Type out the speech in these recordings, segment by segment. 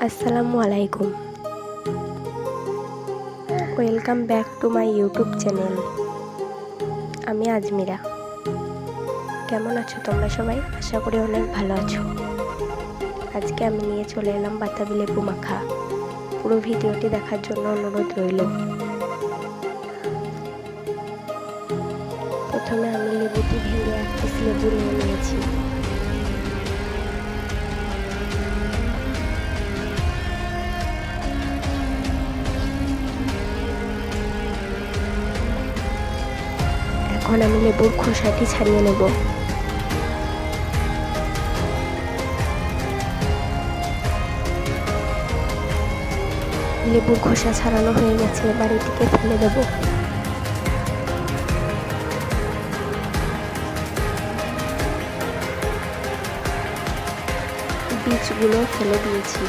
আসসালামু আলাইকুম। Welcome back to my YouTube channel. আমি আজমিরা। কেমন আছো তোমরা সবাই? আশা করি অনেক ভালো আছো। আজকে আমি নিয়ে চলে এলাম বাতাবি লেবু মাখা। পুরো ভিডিওটি দেখার জন্য অনুরোধ রইল। প্রথমে আমি লেবুটি ভেঙে এক পিস লেবু নিয়ে নিয়েছি। এখন আমি লেবুর খোসাটি ছাড়িয়ে নেব। লেবুর খোসা ছাড়ানো হয়ে গেছে, এবার এটিকে ফেলে দেব। বীজগুলো ফেলে দিয়েছি।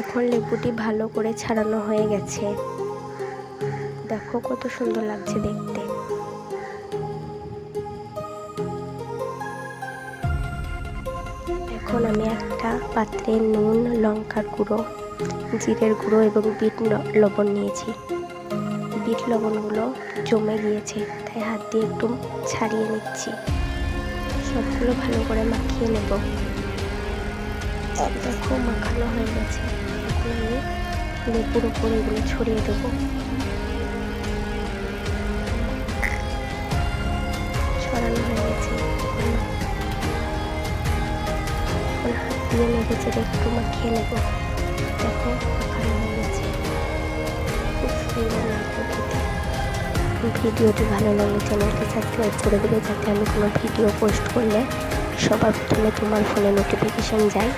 এখন লেবুটি ভালো করে ছাড়ানো হয়ে গেছে। দেখো কত সুন্দর লাগছে দেখতে। এখন আমি একটা পাত্রে নুন, লঙ্কার গুঁড়ো, জিরের গুঁড়ো এবং বিট লবণ নিয়েছি। বিট লবণগুলো জমে গিয়েছে, তাই হাত দিয়ে একটু ছাড়িয়ে নিচ্ছি। সবগুলো ভালো করে মাখিয়ে নেব। দেখো মাখানো হয়ে গেছে। এখন আমি লেবুর উপর এগুলো ছড়িয়ে দেব। ছড়ানো হয়ে গেছে। এখন হাত দিয়ে নেড়ে চেড়ে একটু মাখিয়ে নেব। দেখো মাখানো হয়ে গেছে। খুব সুন্দর লাগবে খেতে। ভিডিওটি ভালো লাগলে চ্যানেলটি সাবস্ক্রাইব করে দেবে, যাতে আমি কোনো ভিডিও পোস্ট করলে সবার প্রথমে তোমার ফোনে নোটিফিকেশন যায়।